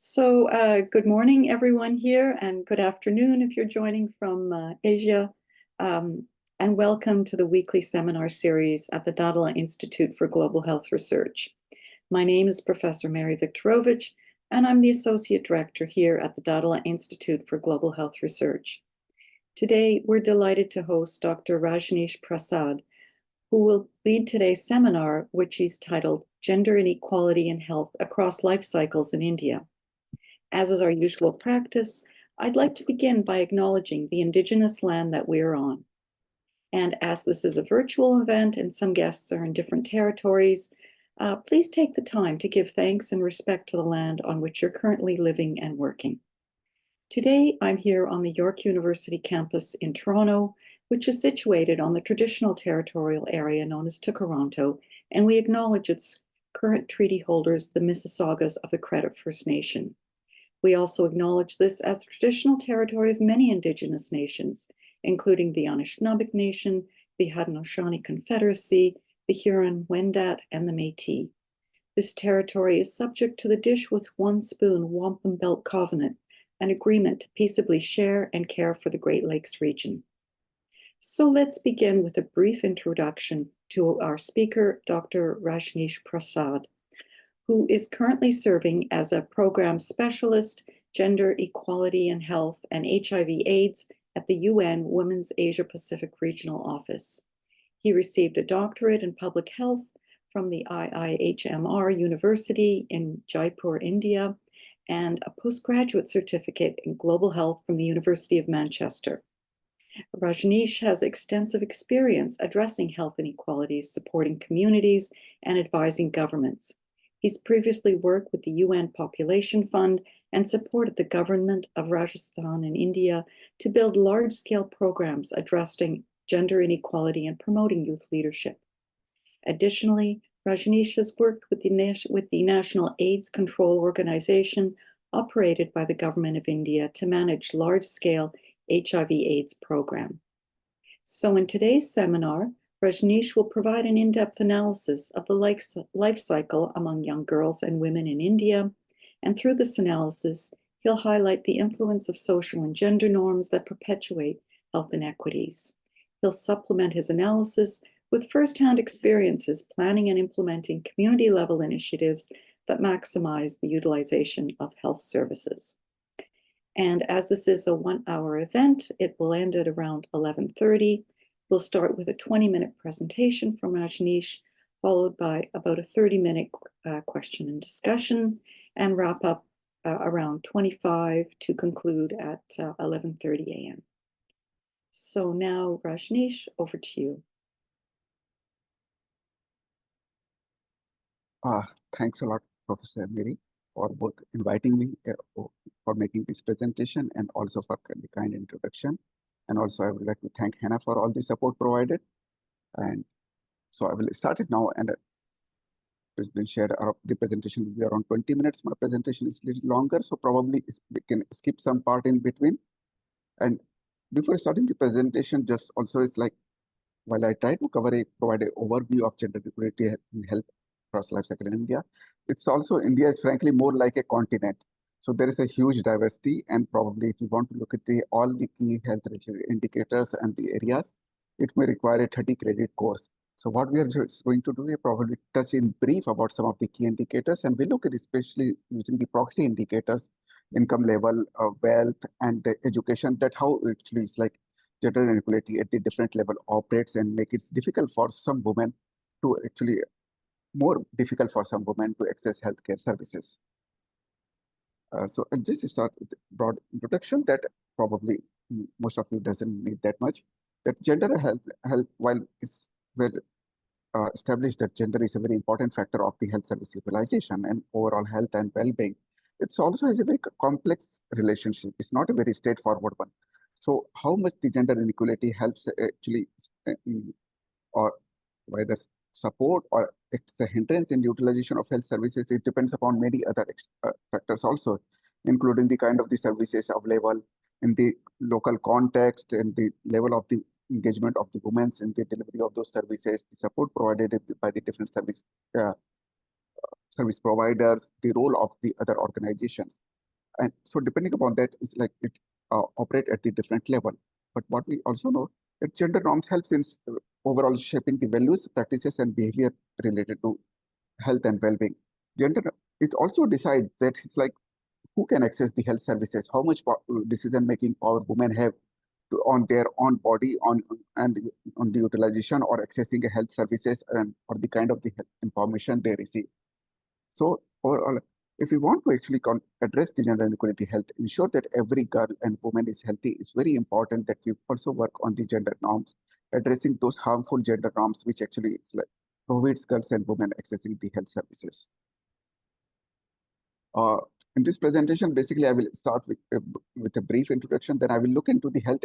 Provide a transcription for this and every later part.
Good morning, everyone here, and good afternoon if you're joining from Asia. And welcome to the weekly seminar series at the Dahdaleh Institute for Global Health Research. My name is Professor Mary Viktorovich, and I'm the Associate Director here at the Dahdaleh Institute for Global Health Research. Today, we're delighted to host Dr. Rajnish Prasad, who will lead today's seminar, which he's titled Gender Inequality in Health Across Life Cycles in India. As is our usual practice, I'd like to begin by acknowledging the Indigenous land that we're on. And as this is a virtual event and some guests are in different territories, please take the time to give thanks and respect to the land on which you're currently living and working. Today, I'm here on the York University campus in Toronto, which is situated on the traditional territorial area known as Tkaronto, and we acknowledge its current treaty holders, the Mississaugas of the Credit First Nation. We also acknowledge this as the traditional territory of many Indigenous nations, including the Anishinaabe Nation, the Haudenosaunee Confederacy, the Huron-Wendat, and the Métis. This territory is subject to the Dish with One Spoon Wampum Belt Covenant, an agreement to peaceably share and care for the Great Lakes region. So let's begin with a brief introduction to our speaker, Dr. Rajnish Prasad, who is currently serving as a program specialist, gender equality in health and HIV/AIDS at the UN Women's Asia Pacific Regional Office. He received a doctorate in public health from the IIHMR University in Jaipur, India, and a postgraduate certificate in global health from the University of Manchester. Rajnish has extensive experience addressing health inequalities, supporting communities, and advising governments. He's previously worked with the UN Population Fund and supported the Government of Rajasthan in India to build large-scale programs addressing gender inequality and promoting youth leadership. Additionally, Rajnish has worked with the National AIDS Control Organization operated by the Government of India to manage large-scale HIV/AIDS program. So in today's seminar, Rajnish will provide an in-depth analysis of the life cycle among young girls and women in India, and through this analysis, he'll highlight the influence of social and gender norms that perpetuate health inequities. He'll supplement his analysis with first-hand experiences planning and implementing community-level initiatives that maximize the utilization of health services. And as this is a one-hour event, it will end at around 11:30. We'll start with a 20-minute presentation from Rajnish, followed by about a 30-minute question and discussion, and wrap up around 25 to conclude at 11:30 a.m. So now, Rajnish, over to you. Thanks a lot, Professor Mary, for both inviting me for making this presentation and also for the kind introduction. And also I would like to thank Hannah for all the support provided. And so I will start it now, and it's been shared. The presentation will be around 20 minutes. My presentation is a little longer, so probably we can skip some part in between. And before starting the presentation, just also it's like, while I try to provide an overview of gender equality in health across life cycle in India, it's also India is frankly more like a continent. So there is a huge diversity, and probably if you want to look at all the key health indicators and the areas, it may require a 30-credit course. So what we are just going to do is probably touch in brief about some of the key indicators, and we look at especially using the proxy indicators, income level, wealth, and the education, that how actually it's like gender inequality at the different level operates and make it difficult for some women to actually, more difficult for some women to access healthcare services. So I'll just start with a broad introduction that probably most of you doesn't need that much. That gender health while it's well established that gender is a very important factor of the health service utilization and overall health and well-being, it also has a very complex relationship. It's not a very straightforward one. So how much the gender inequality helps actually, or whether support or it's a hindrance in utilization of health services, it depends upon many other factors also, including the kind of the services available in the local context and the level of the engagement of the women in the delivery of those services, the support provided by the different service providers, the role of the other organizations. And so depending upon that, it's like it operate at the different level. But what we also know that gender norms helps in overall shaping the values, practices, and behavior related to health and well-being. Gender, it also decides that it's like who can access the health services, how much decision-making power women have on their own body, on the utilization or accessing a health services and or the kind of the health information they receive. So overall, if we want to actually address the gender inequality health, ensure that every girl and woman is healthy, it's very important that we also work on the gender norms, addressing those harmful gender norms which actually prohibits girls and women accessing the health services. In this presentation, basically, I will start with a brief introduction. Then I will look into the health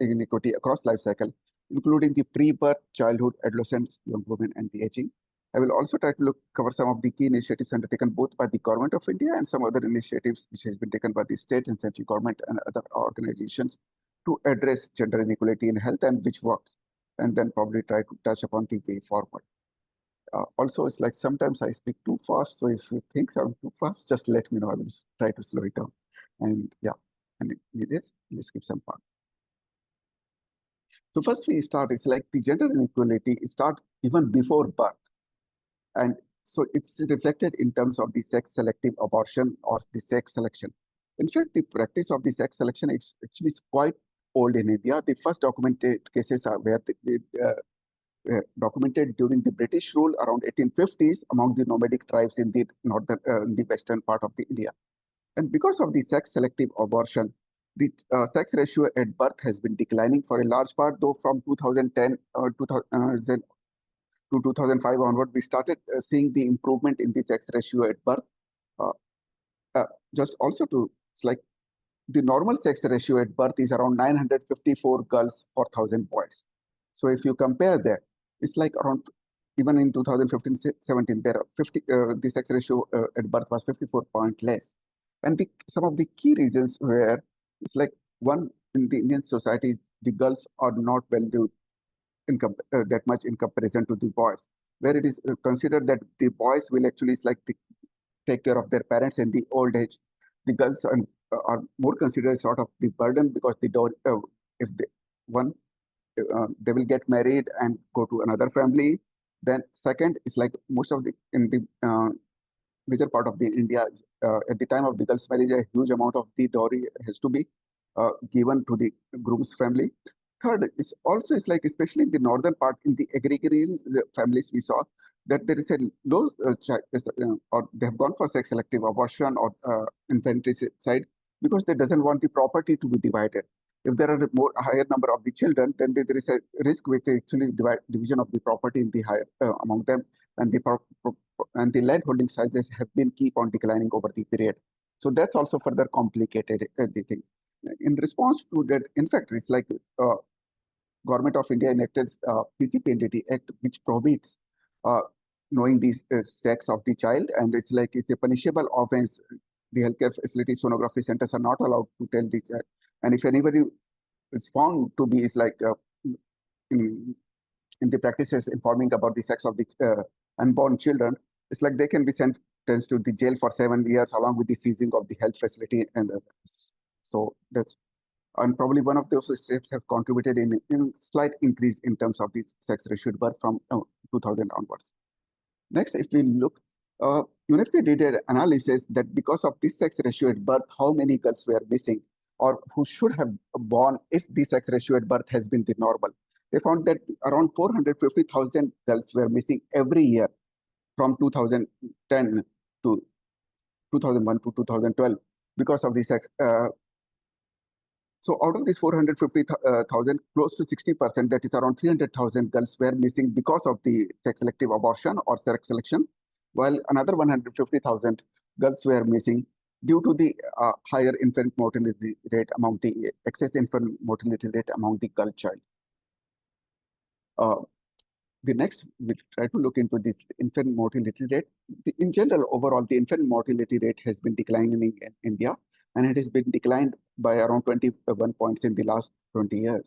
inequity across life cycle, including the pre-birth, childhood, adolescence, young women, and the aging. I will also try to cover some of the key initiatives undertaken both by the Government of India and some other initiatives which has been taken by the state and central government and other organizations to address gender inequality in health and which works, and then probably try to touch upon the way forward. Also, it's like sometimes I speak too fast, so if you think I'm too fast, just let me know. I will try to slow it down. And yeah, and if needed, let's skip some part. So first we start, it's like the gender inequality start even before birth. And so it's reflected in terms of the sex-selective abortion or the sex selection. In fact, the practice of the sex selection is actually quite old in India. The first documented cases are where documented during the British rule around 1850s among the nomadic tribes in the northern, the western part of the India. And because of the sex-selective abortion, the sex ratio at birth has been declining for a large part, though from 2010 or 2000 to 2005 onward, we started seeing the improvement in the sex ratio at birth. Just also to, it's like the normal sex ratio at birth is around 954 girls for 1,000 boys. So if you compare that, it's like around, even in 2015-17, there are the sex ratio at birth was 54 point less. And some of the key reasons were, it's like one, in the Indian society, the girls are not valued that much in comparison to the boys, where it is considered that the boys will actually take care of their parents in the old age. The girls are more considered sort of the burden because they don't, if they, one, they will get married and go to another family. Then second is like most of in the major part of the India, at the time of the girl's marriage, a huge amount of the dowry has to be given to the groom's family. Third is also, it's like, especially in the northern part, in the agrarian families, we saw that there is a low or they have gone for sex selective abortion or infanticide because they doesn't want the property to be divided. If there are a higher number of the children, then there is a risk with actually division of the property in the higher among them, and the land holding sizes have been keep on declining over the period. So that's also further complicated the thing. In response to that, in fact, it's like Government of India enacted PCPNDT Act, which prohibits knowing the sex of the child, and it's like it's a punishable offense. The healthcare facilities, sonography centers are not allowed to tell the child, and if anybody is found to be in the practices informing about the sex of the unborn children, it's like they can be sentenced to the jail for 7 years along with the seizing of the health facility. And so that's, and probably one of those steps have contributed in slight increase in terms of the sex ratio at birth from 2000 onwards. Next, if we look, UNFPA did an analysis that because of this sex ratio at birth, how many girls were missing or who should have born if the sex ratio at birth has been the normal. They found that around 450,000 girls were missing every year from 2010 to 2001 to 2012 because of the sex. So out of these 450,000, close to 60%, that is around 300,000 girls were missing because of the sex selective abortion or sex selection, while another 150,000 girls were missing due to the higher infant mortality rate among the excess infant mortality rate among the girl child. The next, we try to look into this infant mortality rate. In general, overall, the infant mortality rate has been declining in India, and it has been declined by around 21 points in the last 20 years.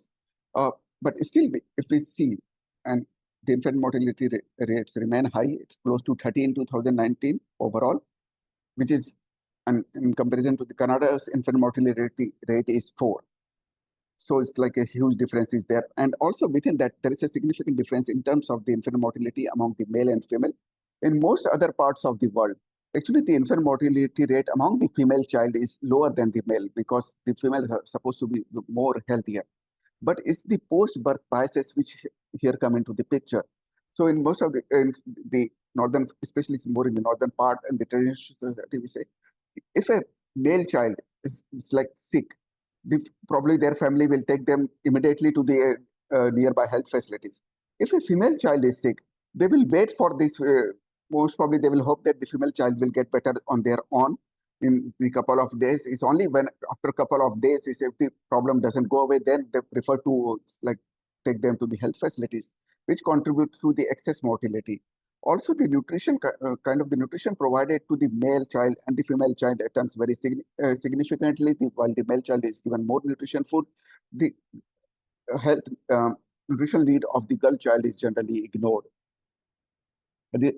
But still, if we see, and the infant mortality rates remain high, it's close to 30 in 2019 overall, which is, and in comparison to the Canada's infant mortality rate is 4. So it's like a huge difference is there. And also within that, there is a significant difference in terms of the infant mortality among the male and female. In most other parts of the world, actually the infant mortality rate among the female child is lower than the male because the females are supposed to be more healthier. But it's the post-birth biases which here come into the picture. So in most of the northern, especially more in the northern part and the traditional society, we say, if a male child is like sick, probably their family will take them immediately to the nearby health facilities. If a female child is sick, they will wait for this. Most probably, they will hope that the female child will get better on their own in the couple of days. It's only when after a couple of days, if the problem doesn't go away, then they prefer to like take them to the health facilities, which contribute to the excess mortality. Also, the nutrition kind of the nutrition provided to the male child and the female child turns very significantly. While the male child is given more nutrition food, the health nutritional need of the girl child is generally ignored.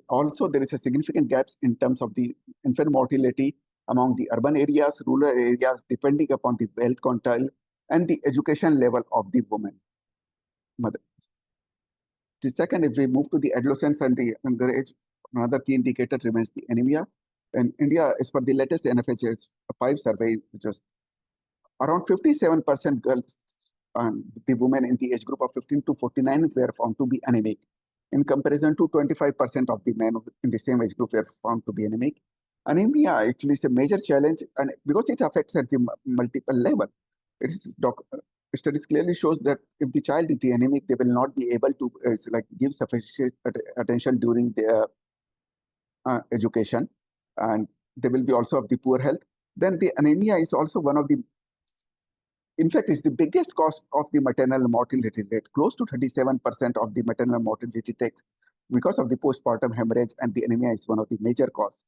Also, there is a significant gaps in terms of the infant mortality among the urban areas, rural areas, depending upon the wealth quintile and the education level of the woman. Mother. The second, if we move to the adolescence and the younger age, another key indicator remains the anemia. In India, as per the latest NFHS 5 survey, which is around 57% girls and the women in the age group of 15 to 49 were found to be anemic. In comparison to 25% of the men in the same age group were found to be anemic. Anemia actually is a major challenge, and because it affects at the multiple level. Studies clearly shows that if the child is the anemic, they will not be able to give sufficient attention during their education, and they will be also of the poor health. Then the anemia is also one of the, in fact, is the biggest cause of the maternal mortality rate. Close to 37% of the maternal mortality takes because of the postpartum hemorrhage, and the anemia is one of the major cause.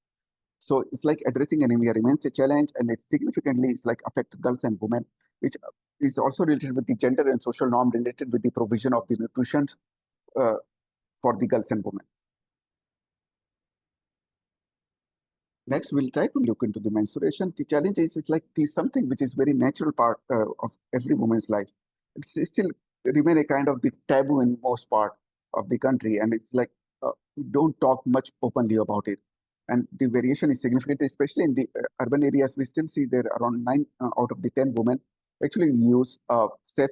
So it's like addressing anemia remains a challenge, and it significantly is like affect girls and women, which is also related with the gender and social norm related with the provision of the nutrition for the girls and women. Next, we'll try to look into the menstruation. The challenge is like something which is very natural part of every woman's life. It's still remain a kind of the taboo in most part of the country, and it's like we don't talk much openly about it. And the variation is significant, especially in the urban areas. We still see there around 9 out of the 10 women actually use safe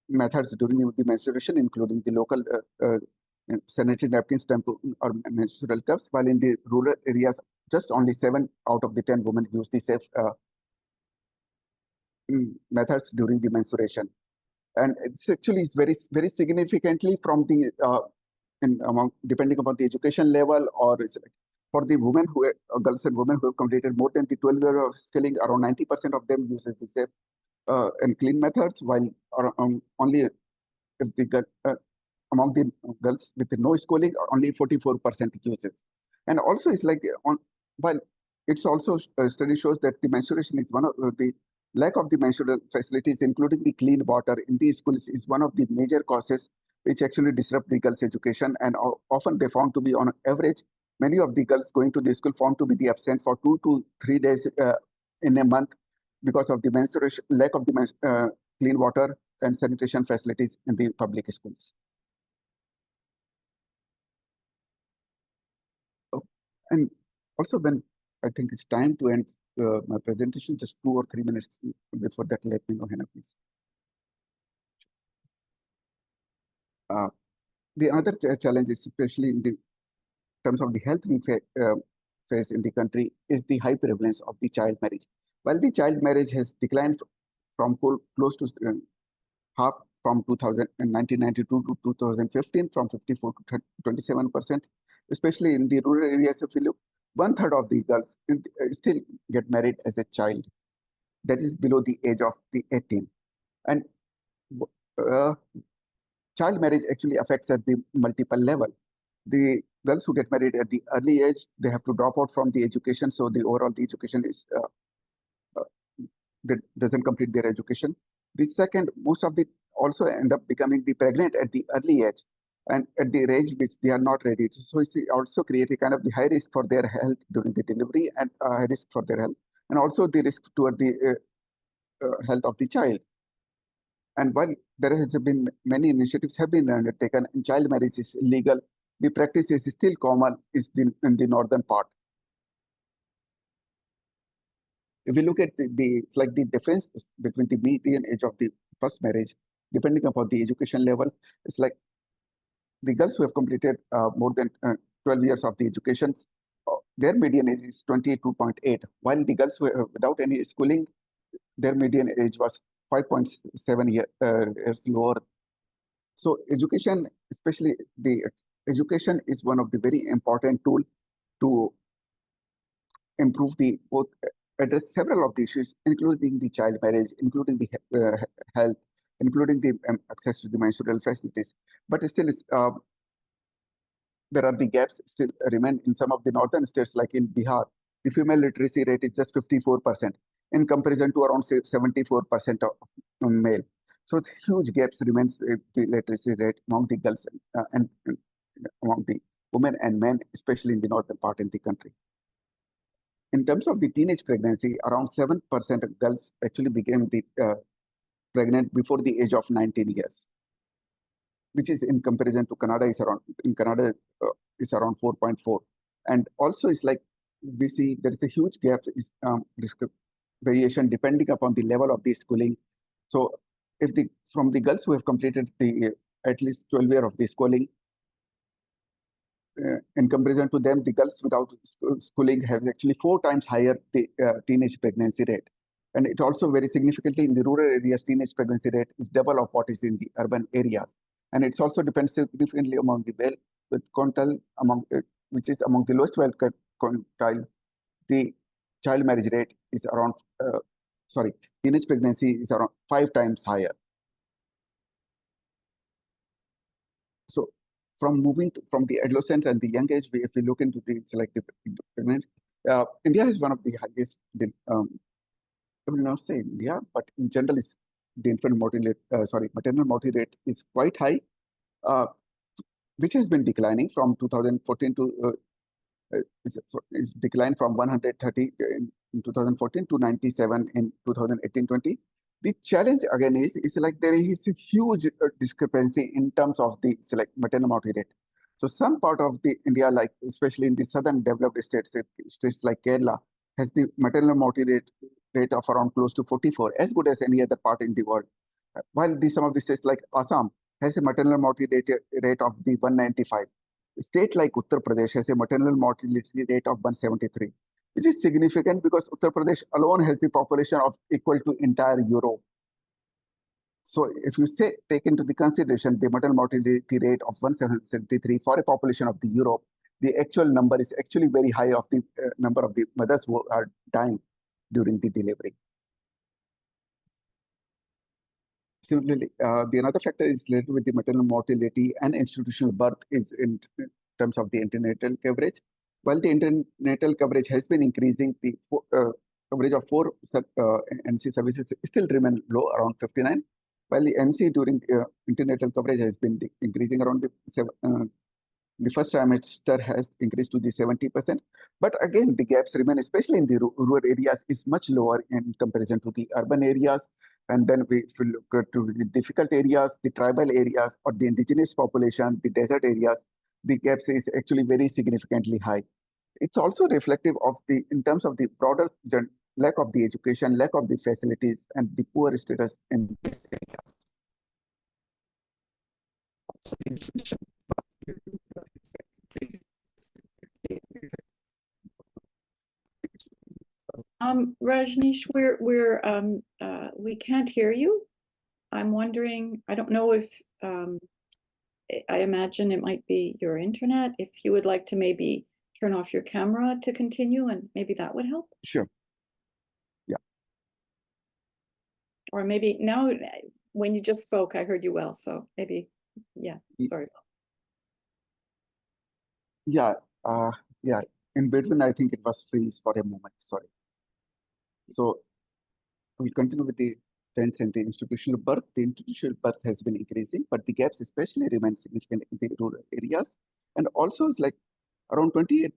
methods during the menstruation, including the local sanitary napkins, tampon, or menstrual cups, while in the rural areas, just only 7 out of the 10 women use the safe methods during the menstruation. And it's actually very significantly from the depending upon the education level, or for the women who girls and women who have completed more than the 12 years of schooling, around 90% of them uses the safe and clean methods, while only if the among the girls with no schooling, only 44% uses. And also it's like while it's also study shows that the menstruation is one of the lack of the menstrual facilities, including the clean water in the schools, is one of the major causes which actually disrupt the girls' education. And often they found to be, on average, many of the girls going to the school found to be the absent for 2 to 3 days in a month because of the menstruation, lack of the clean water and sanitation facilities in the public schools. And also, when I think it's time to end my presentation, just 2 or 3 minutes before that, let me know, Hannah, please. The other challenge, especially in the terms of the health we face in the country, is the high prevalence of the child marriage. While the child marriage has declined from close to half from 1992 to 2015, from 54 to 27%, especially in the rural areas. If we look, 1/3 of the girls still get married as a child, that is below the age of the 18. And child marriage actually affects at the multiple level. The girls who get married at the early age, they have to drop out from the education. So the overall the education is that doesn't complete their education. The second, most of the also end up becoming the pregnant at the early age. and at the age which they are not ready. So it's also create a kind of the high risk for their health during the delivery, and high risk for their health, and also the risk toward the health of the child. And while there has been many initiatives have been undertaken, and child marriage is illegal, the practice is still common in the northern part. If we look at it's like the difference between the median age of the first marriage, depending upon the education level, it's like the girls who have completed more than 12 years of the education, their median age is 22.8, while the girls who have, without any schooling, their median age was 5.7 years lower. So education, especially the education, is one of the very important tool to improve the both address several of the issues, including the child marriage, including the health, including the access to the menstrual facilities. But still, there are the gaps still remain in some of the northern states, like in Bihar. The female literacy rate is just 54% in comparison to around 74% of male. So huge gaps remains the literacy rate among the girls and among the women and men, especially in the northern part in the country. In terms of the teenage pregnancy, around 7% of girls actually became pregnant before the age of 19 years, which is in comparison to Canada is around, in Canada is around 4.4. And also it's like, we see there is a huge gap, variation depending upon the level of the schooling. So if from the girls who have completed the at least 12 years of the schooling, in comparison to them, the girls without schooling have actually 4 times higher the teenage pregnancy rate. And it also very significantly in the rural areas, teenage pregnancy rate is double of what is in the urban areas. And it's also depends significantly among the well quintile, which is among the lowest well quintile. The child marriage rate is around, teenage pregnancy is around 5 times higher. So from moving from the adolescence and the young age, if we look into the selective pregnant, India is one of the highest, I will not say India, but in general, is the infant mortality, maternal mortality rate is quite high, which has been declining from 2014 to is declined from 130 in 2014 to 97 in 2018-20. The challenge again is like there is a huge discrepancy in terms of the maternal mortality rate. So some part of the India, like especially in the southern developed states like Kerala, has the maternal mortality rate of around close to 44, as good as any other part in the world. While some of the states like Assam has a maternal mortality rate of the 195. A state like Uttar Pradesh has a maternal mortality rate of 173, which is significant because Uttar Pradesh alone has the population of equal to entire Europe. So if you take into the consideration the maternal mortality rate of 173 for a population of the Europe, the actual number is actually very high of the number of the mothers who are dying during the delivery. Similarly, the another factor is related with the maternal mortality and institutional birth is in terms of the antenatal coverage. While the antenatal coverage has been increasing, the coverage of 4 NC services still remain low, around 59, while the NC during antenatal coverage has been increasing around the first trimester has increased to the 70%. But again, the gaps remain, especially in the rural areas, is much lower in comparison to the urban areas. And then if we look to the difficult areas, the tribal areas, or the indigenous population, the desert areas, the gaps is actually very significantly high. It's also reflective of in terms of the broader lack of the education, lack of the facilities, and the poor status in these areas. Rajnish, we can't hear you. I'm wondering, I don't know if, I imagine it might be your internet. If you would like to maybe turn off your camera to continue, and maybe that would help. Sure. Yeah. Or maybe now, when you just spoke, I heard you well. So maybe, yeah, sorry. Yeah. Yeah. In between, I think it was freeze for a moment. Sorry. So we'll continue with the trends in the institutional birth. The institutional birth has been increasing, but the gaps especially remain significant in the rural areas. And also it's like around 28,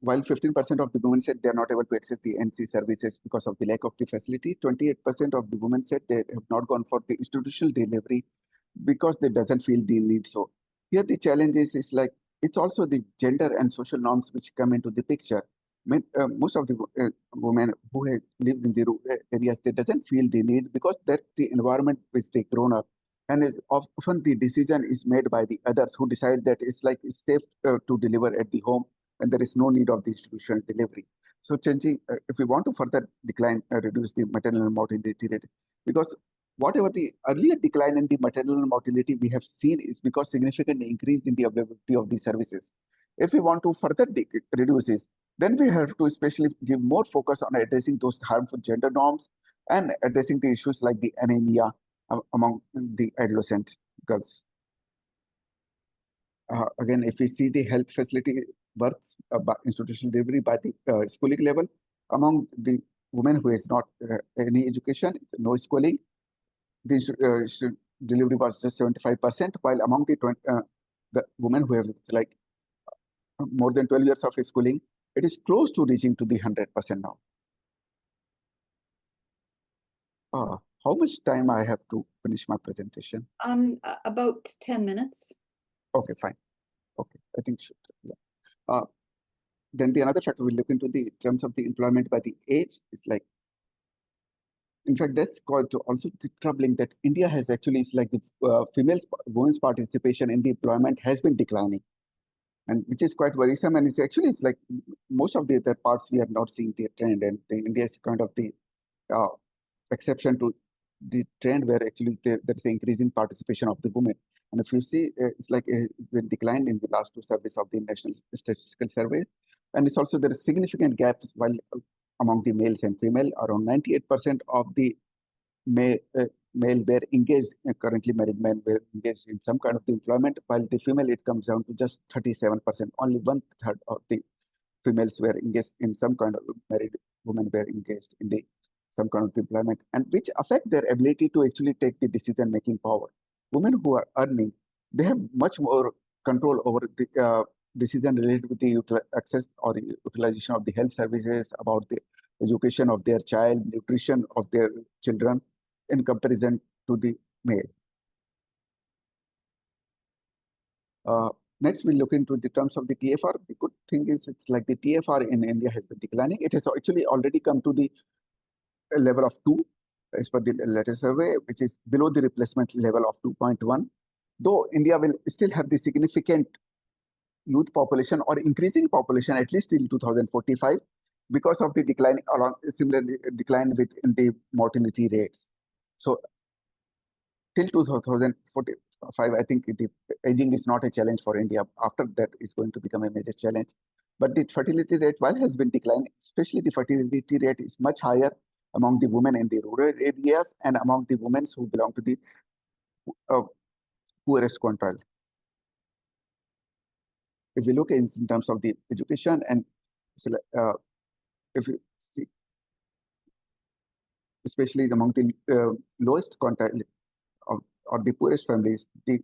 while 15% of the women said they are not able to access the NC services because of the lack of the facility, 28% of the women said they have not gone for the institutional delivery because they doesn't feel the need. So here the challenge is like, it's also the gender and social norms which come into the picture. Most of the women who have lived in the rural areas, they doesn't feel the need because that's the environment which they grown up. And often the decision is made by the others who decide that it's safe to deliver at the home and there is no need of the institutional delivery. So changing, if we want to further reduce the maternal mortality rate, because whatever the earlier decline in the maternal mortality we have seen is because significant increase in the availability of the services. If we want to further reduce this, then we have to especially give more focus on addressing those harmful gender norms and addressing the issues like the anemia among the adolescent girls. Again, if we see the health facility births by institutional delivery by the schooling level, among the women who has not any education, no schooling, the delivery was just 75%, while among the women who have like more than 12 years of schooling, it is close to reaching to the 100% now. How much time I have to finish my presentation? About 10 minutes. Okay, fine. Okay, I think should, yeah. Then the another factor we look into the terms of the employment by the age is like, in fact, that's called to also troubling that India has actually, it's like the women's participation in the employment has been declining, and which is quite worrisome. And it's actually, it's like most of the other parts we are not seeing the trend, and India is kind of the exception to the trend where actually there is an increasing participation of the women. And if you see, it's like been declined in the last two surveys of the National Statistical Survey. And it's also there is significant gaps while among the males and female. Around 98% of the male were engaged, currently married men were engaged in some kind of the employment, while the female it comes down to just 37%. Only 1/3 of the females were engaged in some kind of married women were engaged in the some kind of employment, and which affect their ability to actually take the decision-making power. Women who are earning, they have much more control over the decision related with the access or utilization of the health services, about the education of their child, nutrition of their children, in comparison to the male. Next, we look into the terms of the TFR. The good thing is it's like the TFR in India has been declining. It has actually already come to the level of 2 as per the latest survey, which is below the replacement level of 2.1. Though India will still have the significant youth population or increasing population at least till 2045 because of the decline along similar decline within the mortality rates. So till 2045, I think the aging is not a challenge for India. After that, is going to become a major challenge. But the fertility rate, while has been declining, especially the fertility rate is much higher among the women in the rural areas and among the women who belong to the poorest quintile. If we look in terms of the education and if you see, especially among the lowest quintile or the poorest families, the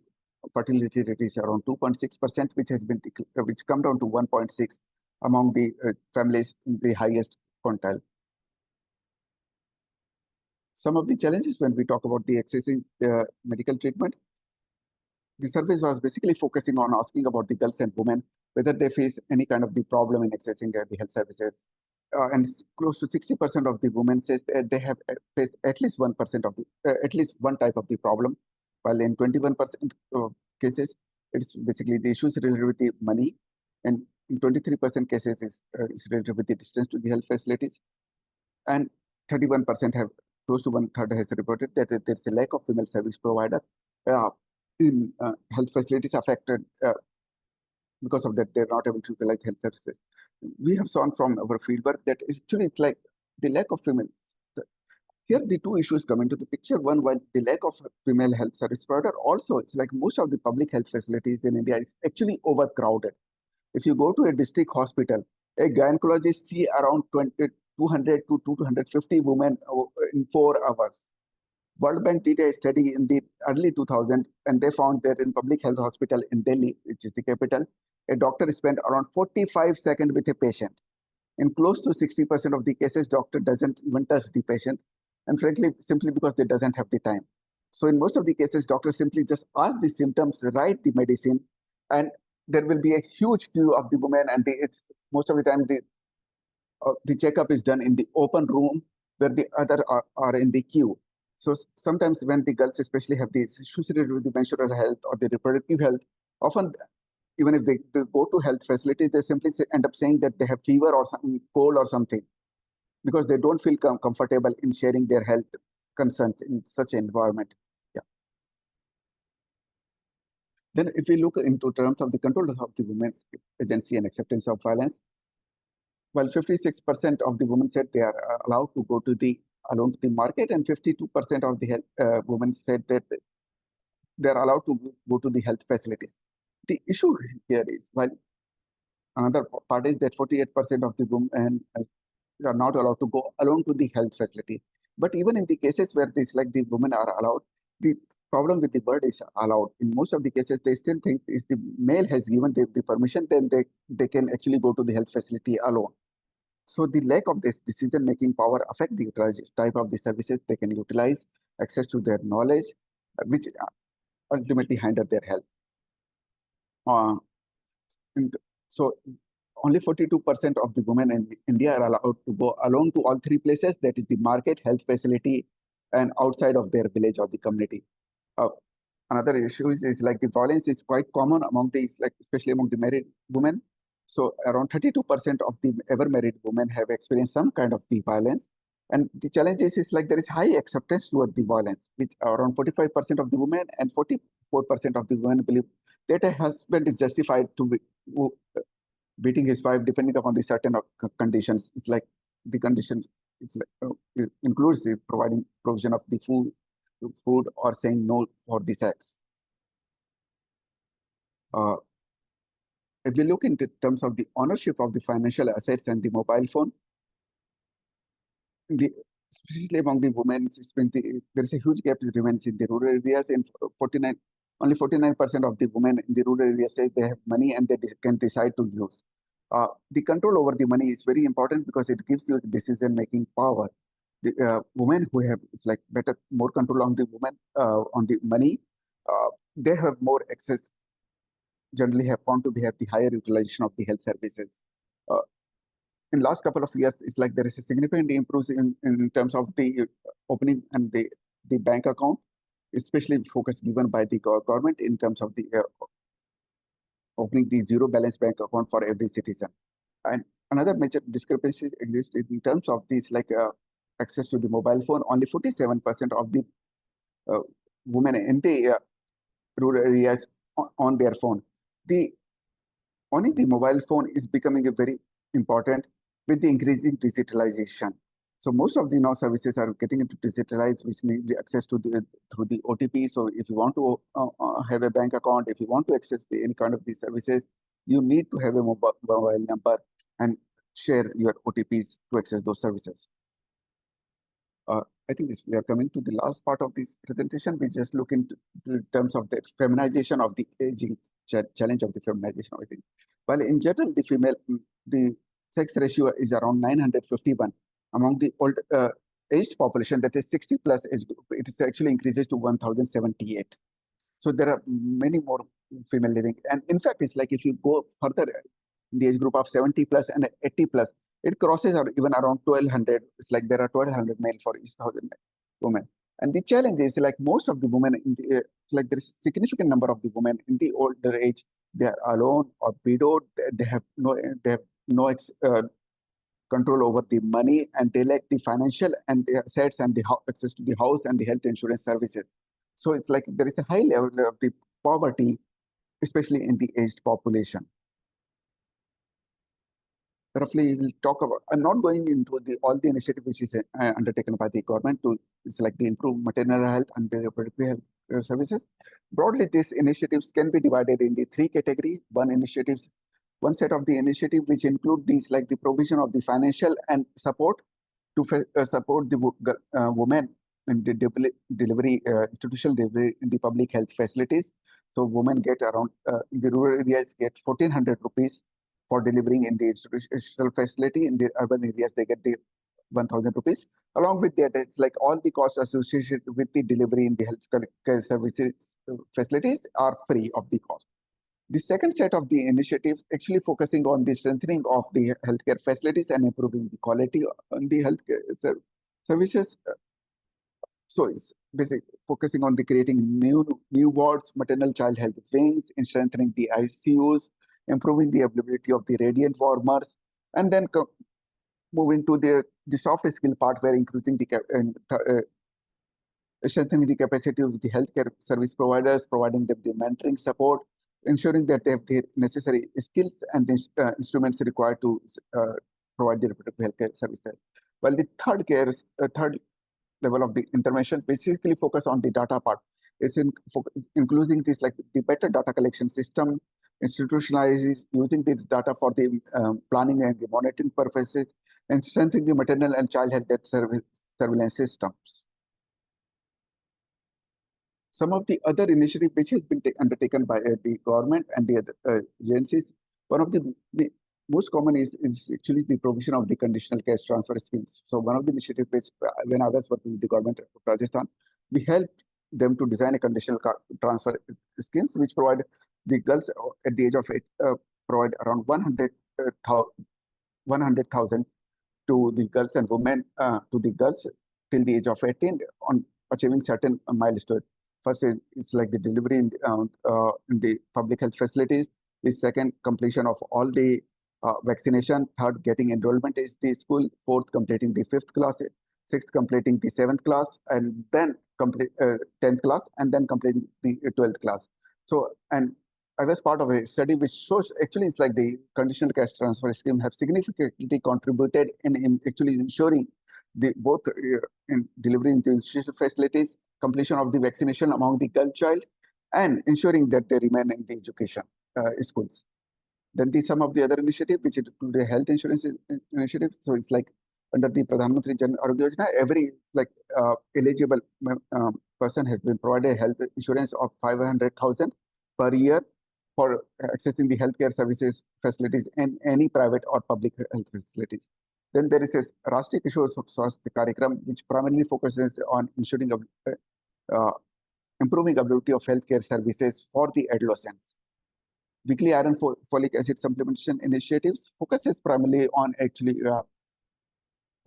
fertility rate is around 2.6%, which has been which come down to 1.6 among the families in the highest quintile. Some of the challenges when we talk about the accessing medical treatment, the survey was basically focusing on asking about the girls and women, whether they face any kind of the problem in accessing the health services. And close to 60% of the women says that they have faced at least 1% of the, at least one type of the problem, while in 21% cases, it's basically the issues related with the money, and in 23% cases is related with the distance to the health facilities, and 31% have, close to 1/3 has reported that there's a lack of female service provider in health facilities affected because of that they're not able to utilize health services. We have seen from our fieldwork that actually it's like the lack of female. Here the two issues come into the picture. One, while the lack of female health service provider, also it's like most of the public health facilities in India is actually overcrowded. If you go to a district hospital, a gynecologist see around 200 to 250 women in 4 hours. World Bank did a study in the early 2000, and they found that in public health hospital in Delhi, which is the capital, a doctor spent around 45 seconds with a patient. In close to 60% of the cases, doctor doesn't even touch the patient, and frankly, simply because they doesn't have the time. So in most of the cases, doctors simply just ask the symptoms, write the medicine, and there will be a huge queue of the women, and it's most of the time the checkup is done in the open room where the other are in the queue. So sometimes when the girls especially have the issues related with the menstrual health or the reproductive health, often even if they go to health facilities, they simply end up saying that they have fever or some cold or something because they don't feel comfortable in sharing their health concerns in such an environment. Yeah. Then if we look into terms of the control of the women's agency and acceptance of violence, while 56% of the women said they are allowed to go alone to the market, and 52% of the women said that they are allowed to go to the health facilities. The issue here is, while another part is that 48% of the women are not allowed to go alone to the health facility. But even in the cases where the women are allowed, the problem with the word is allowed. In most of the cases, they still think if the male has given the permission, then they can actually go to the health facility alone. So the lack of this decision-making power affect the type of the services they can utilize, access to their knowledge, which ultimately hinder their health. So only 42% of the women in India are allowed to go alone to all three places, that is the market, health facility, and outside of their village or the community. Another issue is like the violence is quite common among these, like especially among the married women. So around 32% of the ever married women have experienced some kind of the violence. And the challenge is like there is high acceptance toward the violence, which around 45% of the women and 44% of the women believe that a husband is justified to be beating his wife depending upon the certain conditions. It's like the condition it includes the provision of the food or saying no for the sex. If we look into terms of the ownership of the financial assets and the mobile phone, especially among the women, there is a huge gap that remains in the rural areas. In only 49% of the women in the rural areas say they have money and they can decide to use. The control over the money is very important because it gives you decision-making power. The women who have more control on the women on the money, they have more access. Generally, have found to have the higher utilization of the health services. In last couple of years, it's like there is a significant improvement in terms of the opening and the bank account, especially focus given by the government in terms of the opening the zero balance bank account for every citizen. And another major discrepancy exists in terms of these access to the mobile phone. Only 47% of the women in the rural areas on their phone. Owning the mobile phone is becoming a very important with the increasing digitalization. So most of the now services are getting into digitalized, which need access to through the OTP. So if you want to have a bank account, if you want to access any kind of these services, you need to have a mobile number and share your OTPs to access those services. I think we are coming to the last part of this presentation. We just look into terms of the feminization of the aging challenge of the feminization of aging. While in general, the sex ratio is around 951 among the old aged population, that is 60 plus age group, it is actually increases to 1078. So there are many more female living, and in fact, it's like if you go further in the age group of 70 plus and 80 plus, it crosses or even around 1200. It's like there are 1200 male for each 1000 women. And the challenge is like most of the women in the like there is a significant number of the women in the older age, they are alone or widowed. They have no control over the money, and they lack the financial and the assets and the access to the house and the health insurance services. So it's like there is a high level of the poverty, especially in the aged population. Roughly, we'll talk about. I'm not going into all the initiative which is undertaken by the government to the improve maternal health and the reproductive health services. Broadly, these initiatives can be divided in the three categories. One initiatives One set of the initiative which include these like the provision of the financial and support to support the women in the delivery, institutional delivery in the public health facilities. So women get around, in the rural areas get 1,400 rupees for delivering in the institutional facility. In the urban areas, they get the 1,000 rupees. Along with that, it's like all the costs associated with the delivery in the health care services facilities are free of the cost. The second set of the initiatives actually focusing on the strengthening of the healthcare facilities and improving the quality on the healthcare services. So it's basically focusing on the creating new wards, maternal child health wings, and strengthening the ICUs, improving the availability of the radiant warmers, and then moving to the soft skill part where increasing the strengthening the capacity of the healthcare service providers, providing them the mentoring support, ensuring that they have the necessary skills and the instruments required to provide the reproductive healthcare services. While the third level of the intervention basically focus on the data part. It's including this like the better data collection system, institutionalizes using this data for the planning and the monitoring purposes, and strengthening the maternal and child health death surveillance systems. Some of the other initiatives which has been undertaken by the government and the other agencies, one of the most common is actually the provision of the conditional cash transfer schemes. So one of the initiatives which, when I was working with the government of Rajasthan, we helped them to design a conditional transfer schemes which provide the girls at the age of 8, provide around 100,000 to the girls and women, to the girls till the age of 18 on achieving certain milestones. First, it's like the delivery in the public health facilities. The second, completion of all the vaccination. Third, getting enrollment is the school. Fourth, completing the 5th class. Sixth, completing the 7th class, and then complete 10th class, and then completing the 12th class. So, and I was part of a study which shows actually it's like the conditional cash transfer scheme have significantly contributed in actually ensuring the both in delivering the institutional facilities, completion of the vaccination among the girl child, and ensuring that they remain in the education schools. Then some of the other initiatives, which include the health insurance initiative. So it's like under the Pradhan Mantri Jan Arogya Yojana, every like eligible person has been provided health insurance of 500,000 per year for accessing the healthcare services facilities in any private or public health facilities. Then there is a Rashtriya Kishore Swasthya Karyakram, which primarily focuses on ensuring improving availability of healthcare services for the adolescents. Weekly iron folic acid supplementation initiatives focuses primarily on actually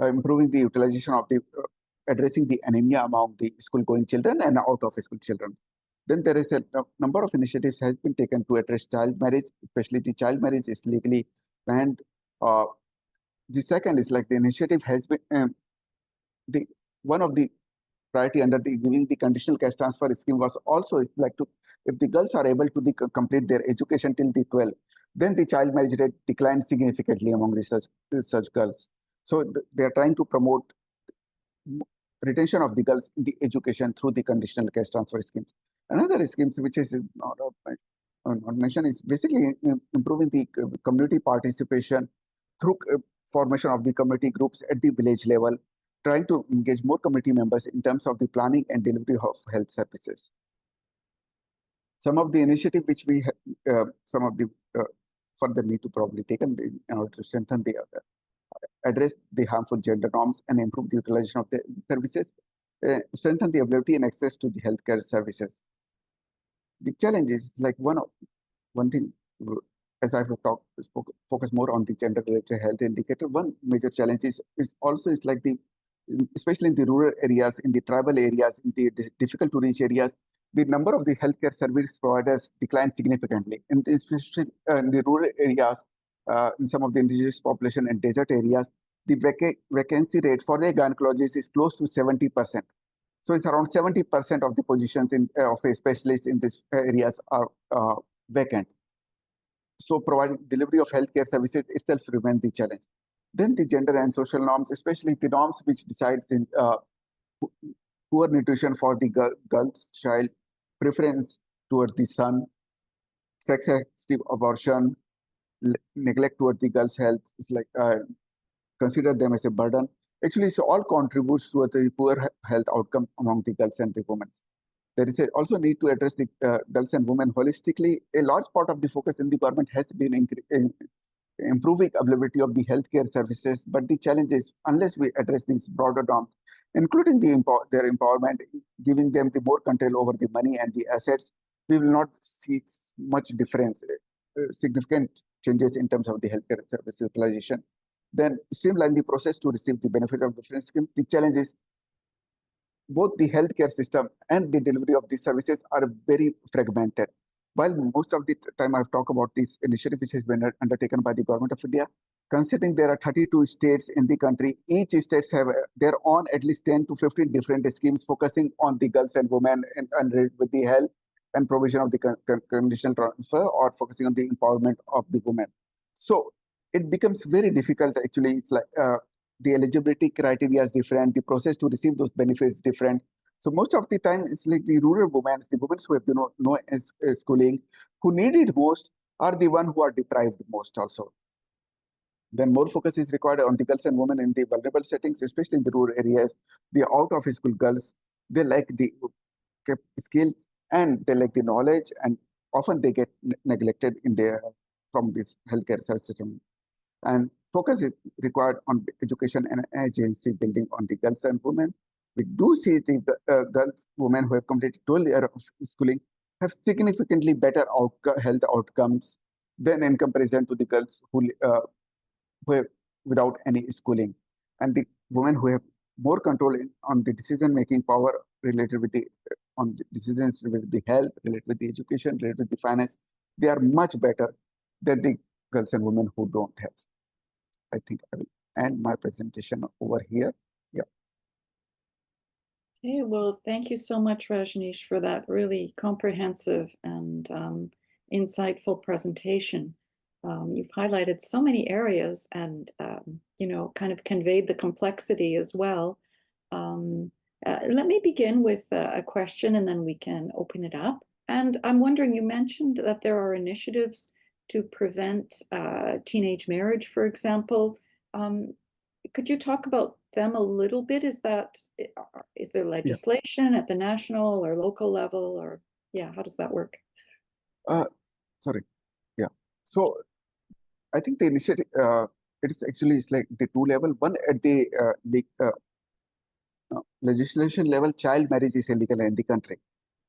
improving the utilization of the addressing the anemia among the school-going children and out-of-school children. Then there is a number of initiatives has been taken to address child marriage, especially the child marriage is legally banned. The second is like the initiative has been the one of the priority under the giving the conditional cash transfer scheme was also like to if the girls are able to complete their education till the 12, then the child marriage rate declines significantly among such girls. So they are trying to promote retention of the girls in the education through the conditional cash transfer schemes. Another schemes which is not mentioned is basically improving the community participation through formation of the community groups at the village level, trying to engage more community members in terms of the planning and delivery of health services. Some of the initiative which we have, some of the further need to probably taken in order to strengthen the address the harmful gender norms and improve the utilization of the services, strengthen the ability and access to the healthcare services. The challenge is like one thing, as I've focus more on the gender-related health indicator. One major challenge is also like especially in the rural areas, in the tribal areas, in the difficult to reach areas, the number of the healthcare service providers declined significantly. Especially in the rural areas, in some of the indigenous population and desert areas, the vacancy rate for the gynecologists is close to 70%. So it's around 70% of the positions of a specialist in these areas are vacant. So providing delivery of healthcare services itself remains the challenge. Then the gender and social norms, especially the norms which decides in poor nutrition for the girl's child, preference towards the son, sex-sensitive abortion, neglect towards the girls' health. It's like consider them as a burden. Actually, it all contributes to the poor health outcome among the girls and the women. There is also need to address the girls and women holistically. A large part of the focus in the government has been in improving availability of the healthcare services, but the challenge is unless we address these broader norms, including their empowerment, giving them the more control over the money and the assets, we will not see much difference, significant changes in terms of the healthcare service utilization. Then streamline the process to receive the benefits of different schemes. The challenge is both the healthcare system and the delivery of these services are very fragmented. While most of the time I've talked about this initiative which has been undertaken by the Government of India, considering there are 32 states in the country, each state have their own at least 10 to 15 different schemes focusing on the girls and women and with the health and provision of the conditional transfer or focusing on the empowerment of the women. So it becomes very difficult actually. It's like the eligibility criteria is different, the process to receive those benefits is different. So most of the time, it's like the rural women, the women who have no schooling, who need it most, are the ones who are deprived most also. Then more focus is required on the girls and women in the vulnerable settings, especially in the rural areas. The out-of-school girls, they lack the skills and they lack the knowledge, and often they get neglected from this healthcare system. And focus is required on education and agency building on the girls and women. We do see the girls, women who have completed 12 years of schooling have significantly better health outcomes than in comparison to the girls who have without any schooling. And the women who have more control on the decision-making power related with on the decisions related with the health, related with the education, related with the finance, they are much better than the girls and women who don't have. I think I will end my presentation over here. Yeah. Okay, well, thank you so much, Rajnish, for that really comprehensive and insightful presentation. You've highlighted so many areas and, kind of conveyed the complexity as well. Let me begin with a question and then we can open it up. And I'm wondering, you mentioned that there are initiatives to prevent teenage marriage, for example. Could you talk about them a little bit? Is there legislation at the national or local level, or how does that work? Sorry. Yeah. So I think the initiative it's like the two level. One at the legislation level, child marriage is illegal in the country,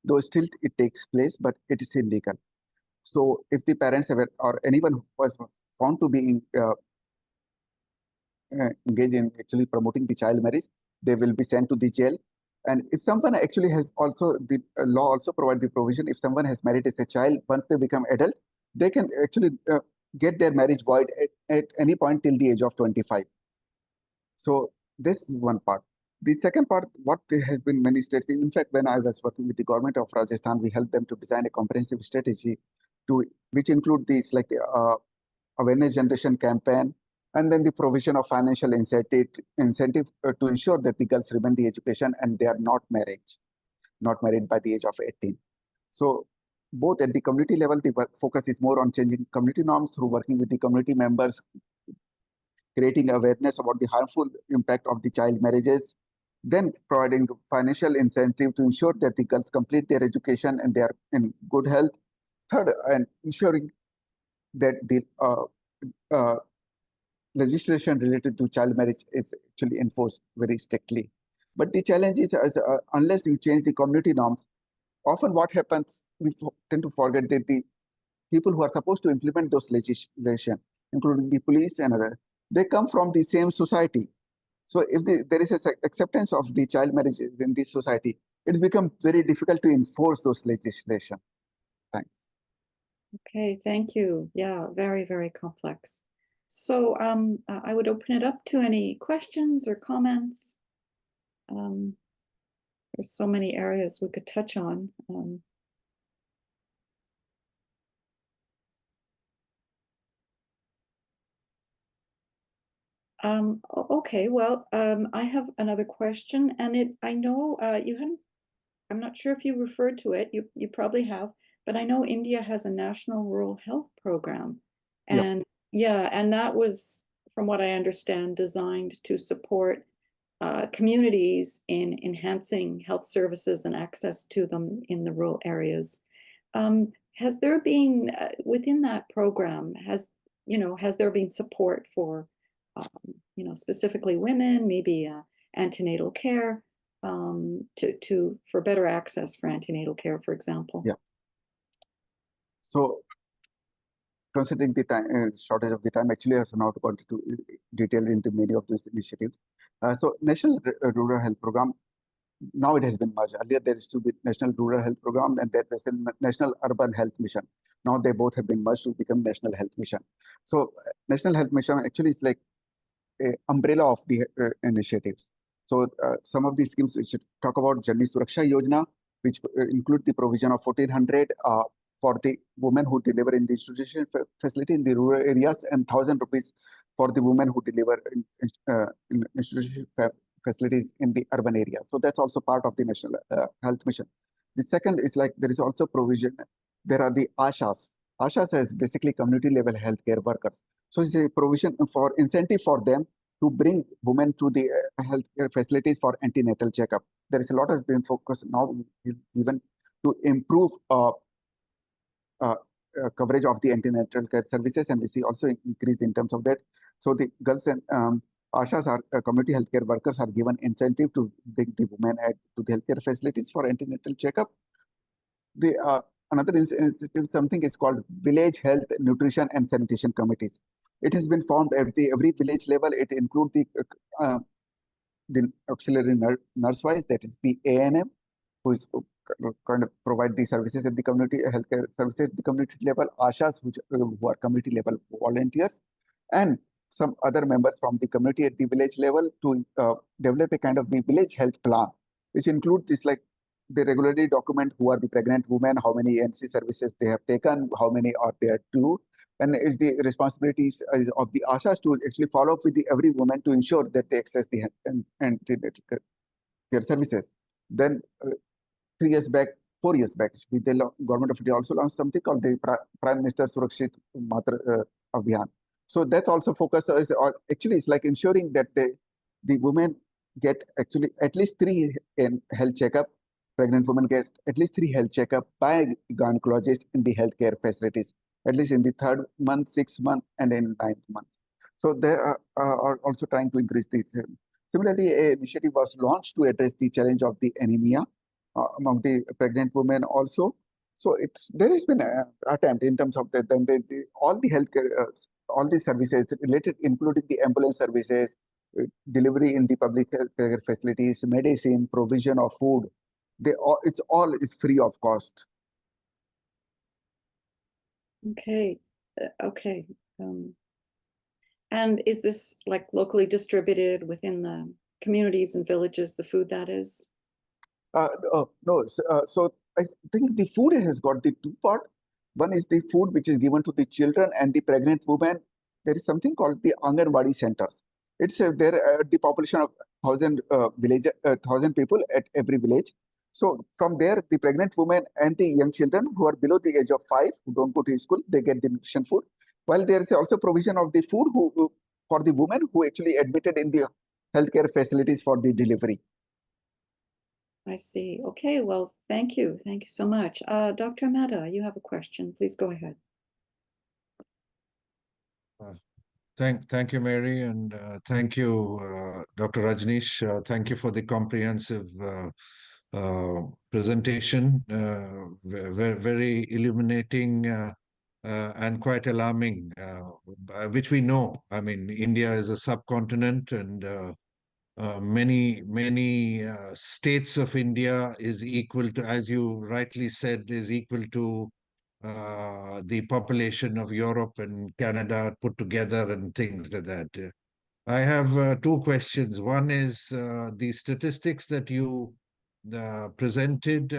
though still it takes place, but it is illegal. So if the parents have or anyone who was found to be engaged in actually promoting the child marriage, they will be sent to the jail. And if someone actually has also, the law also provide the provision, if someone has married as a child, once they become adult, they can actually get their marriage void at any point till the age of 25. So this is one part. The second part, what there has been many states, in fact, when I was working with the Government of Rajasthan, we helped them to design a comprehensive strategy which include these like the awareness generation campaign, and then the provision of financial incentive to ensure that the girls remain the education and they are not married by the age of 18. So both at the community level, the focus is more on changing community norms through working with the community members, creating awareness about the harmful impact of the child marriages, then providing financial incentive to ensure that the girls complete their education and they are in good health. Third, and ensuring that the legislation related to child marriage is actually enforced very strictly. But the challenge is, unless you change the community norms, often what happens, we tend to forget that the people who are supposed to implement those legislation, including the police and other, they come from the same society. So if there is a acceptance of the child marriages in this society, it's become very difficult to enforce those legislation. Thanks. Okay, thank you. Yeah, very, very complex. So I would open it up to any questions or comments. There's so many areas we could touch on. Okay, well, I have another question, and I know you hadn't. I'm not sure if you referred to it. You probably have, but I know India has a national rural health program, Yeah. And yeah, and that was, from what I understand, designed to support communities in enhancing health services and access to them in the rural areas. Has there been within that program, has there been support for specifically women, maybe antenatal care, for better access for antenatal care, for example? Yeah. So considering the time shortage of the time, actually, I have not gone into detail into many of these initiatives. So National Rural Health Program, now it has been merged. Earlier, there used to be National Rural Health Program, and there's a National Urban Health Mission. Now they both have been merged to become National Health Mission. So National Health Mission actually is like a umbrella of the initiatives. So some of these schemes we should talk about: Janni Suraksha Yojana, which include the provision of 1,400 for the women who deliver in the institution facility in the rural areas, and 1,000 rupees for the women who deliver in institution facilities in the urban areas. So that's also part of the National Health Mission. The second is like there is also provision. There are the ASHAs. ASHAs is basically community level healthcare workers. So it's a provision for incentive for them to bring women to the healthcare facilities for antenatal checkup. There is a lot of been focus now even to improve coverage of the antenatal care services, and we see also increase in terms of that. So the girls and ASHAs are community healthcare workers are given incentive to bring the women to the healthcare facilities for antenatal checkup. The another initiative, something is called Village Health, Nutrition and Sanitation Committees. It has been formed at every village level. It includes the auxiliary nurse-wise, that is the ANM, who is kind of provide the services at the community healthcare services at the community level, ASHAs, who are community level volunteers, and some other members from the community at the village level to develop a kind of the village health plan, which include this like they regularly document who are the pregnant women, how many NC services they have taken, how many are there due, and is the responsibilities of the ASHAs to actually follow up with every woman to ensure that they access the antenatal care services. Then 3 years back, 4 years back, the Government of India also launched something called the Prime Minister Surakshit Matra Abhiyan. So that also focuses on, actually it's like ensuring that the women get actually at least 3 health checkup. Pregnant women get at least 3 health checkup by gynecologists in the healthcare facilities, at least in the 3rd month, 6th month, and in 9th month. So they are also trying to increase this. Similarly, an initiative was launched to address the challenge of the anemia among the pregnant women also. So there has been an attempt in terms of all the healthcare, all the services related, including the ambulance services, delivery in the public healthcare facilities, medicine, provision of food. It's all is free of cost. Okay. Okay. And is this like locally distributed within the communities and villages, the food that is? No. So I think the food has got the 2 part. One is the food which is given to the children and the pregnant women. There is something called the Anganwadi centers. It's there the population of 1,000 people at every village. So from there, the pregnant women and the young children who are below the age of 5, who don't go to school, they get the nutrition food. While there is also provision of the food for the women who actually admitted in the healthcare facilities for the delivery. I see. Okay, well, thank you. Thank you so much. Dr. Mehta, you have a question. Please go ahead. Thank you, Mary, and thank you, Dr. Rajnish. Thank you for the comprehensive presentation, very illuminating and quite alarming, which we know. I mean, India is a subcontinent, and many states of India is equal to, as you rightly said, is equal to the population of Europe and Canada put together and things like that. I have 2 questions. One is the statistics that you presented,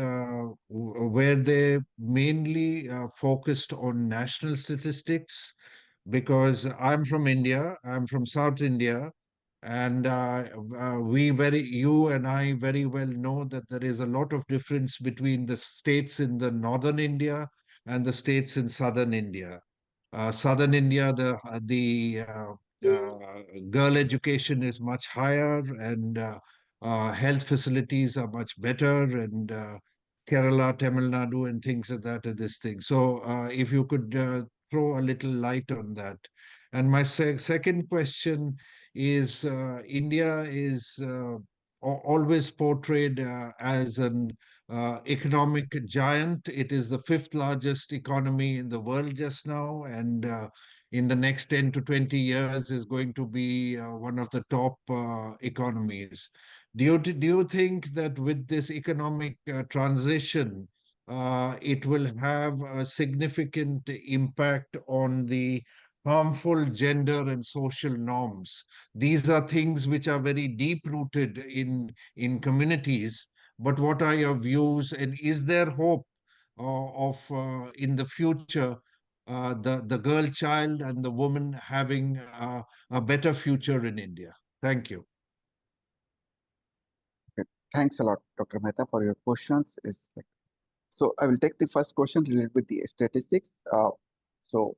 were they mainly focused on national statistics? Because I'm from India, I'm from South India, and you and I very well know that there is a lot of difference between the states in the northern India and the states in southern India. Southern India, the girl education is much higher, and health facilities are much better, and Kerala, Tamil Nadu, and things like that are this thing. So if you could throw a little light on that. And my second question is, India is always portrayed as an economic giant. It is the fifth largest economy in the world just now, and in the next 10 to 20 years is going to be one of the top economies. Do you think that with this economic transition, it will have a significant impact on the harmful gender and social norms? These are things which are very deep rooted in communities. But what are your views, and is there hope of in the future the girl child and the woman having a better future in India? Thank you. Okay. Thanks a lot, Dr. Mehta, for your questions. So I will take the first question related with the statistics. So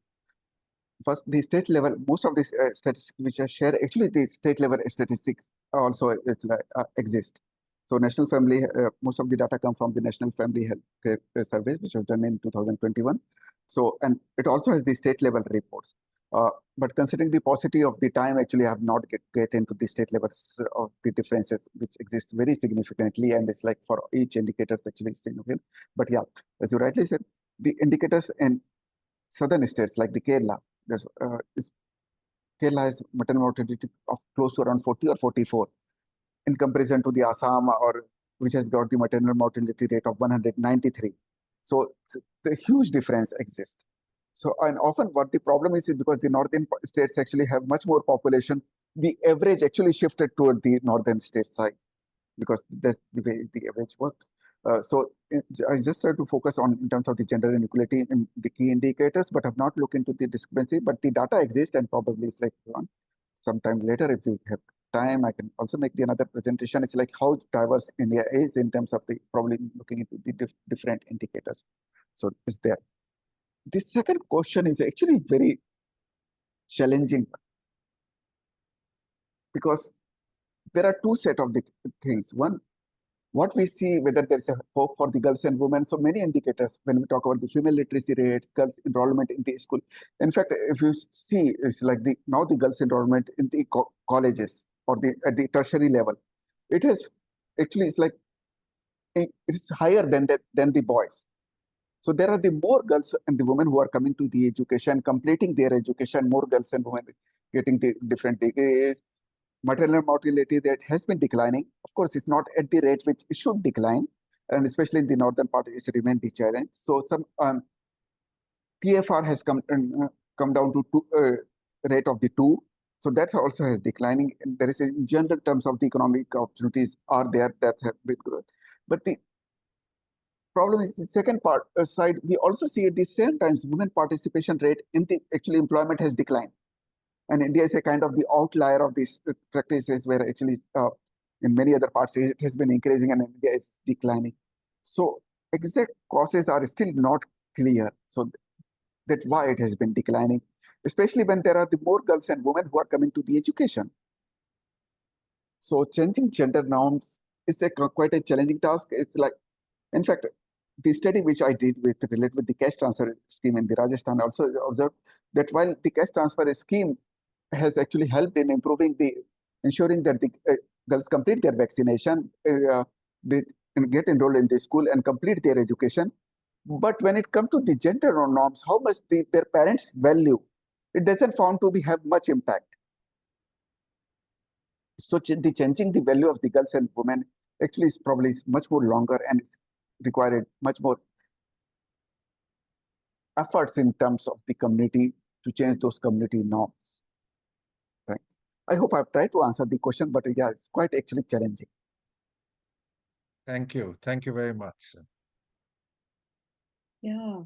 first, the state level, most of these statistics which I share, actually the state level statistics also exist. So National Family, most of the data come from the National Family Health Care Survey, which was done in 2021. So, and it also has the state level reports. But considering the paucity of the time, actually I have not get into the state levels of the differences, which exist very significantly, and it's like for each indicator actually significant. But yeah, as you rightly said, the indicators in southern states like the Kerala, Kerala has maternal mortality of close to around 40 or 44 in comparison to the Assam, or which has got the maternal mortality rate of 193. So the huge difference exists. So, and often what the problem is because the northern states actually have much more population, the average actually shifted toward the northern state side, because that's the way the average works. I just try to focus on in terms of the gender inequality in the key indicators, but have not looked into the discrepancy. But the data exists, and probably it's like sometime later, if we have time, I can also make the another presentation. It's like how diverse India is in terms of the probably looking into the different indicators. So it's there. The second question is actually very challenging, because there are two set of the things. One, what we see, whether there's a hope for the girls and women. So many indicators when we talk about the female literacy rates, girls enrollment in the school. In fact, if you see, it's like now the girls enrollment in the colleges or at the tertiary level, it has actually, it's like it's higher than the boys. So there are the more girls and the women who are coming to the education, completing their education, more girls and women getting the different degrees. Maternal mortality rate has been declining. Of course, it's not at the rate which it should decline, and especially in the northern part, it's remained the challenge. So some PFR has come down to rate of the 2. So that also has declining. And there is in general terms of the economic opportunities are there, that have been growth. But the problem is the second part side. We also see at the same times women participation rate in the actually employment has declined. And India is a kind of the outlier of these practices, where actually in many other parts it has been increasing and India is declining. So exact causes are still not clear. So that's why it has been declining, especially when there are the more girls and women who are coming to the education. So changing gender norms is quite a challenging task. It's like, in fact, the study which I did related with the cash transfer scheme in the Rajasthan also observed that while the cash transfer scheme has actually helped in ensuring that the girls complete their vaccination, they get enrolled in the school and complete their education. But when it comes to the gender norms, how much their parents value, it doesn't found to have much impact. So changing the value of the girls and women actually is probably much more longer, and it's required much more efforts in terms of the community to change those community norms. Thanks. I hope I've tried to answer the question, but yeah, it's quite actually challenging. Thank you. Thank you very much. Yeah.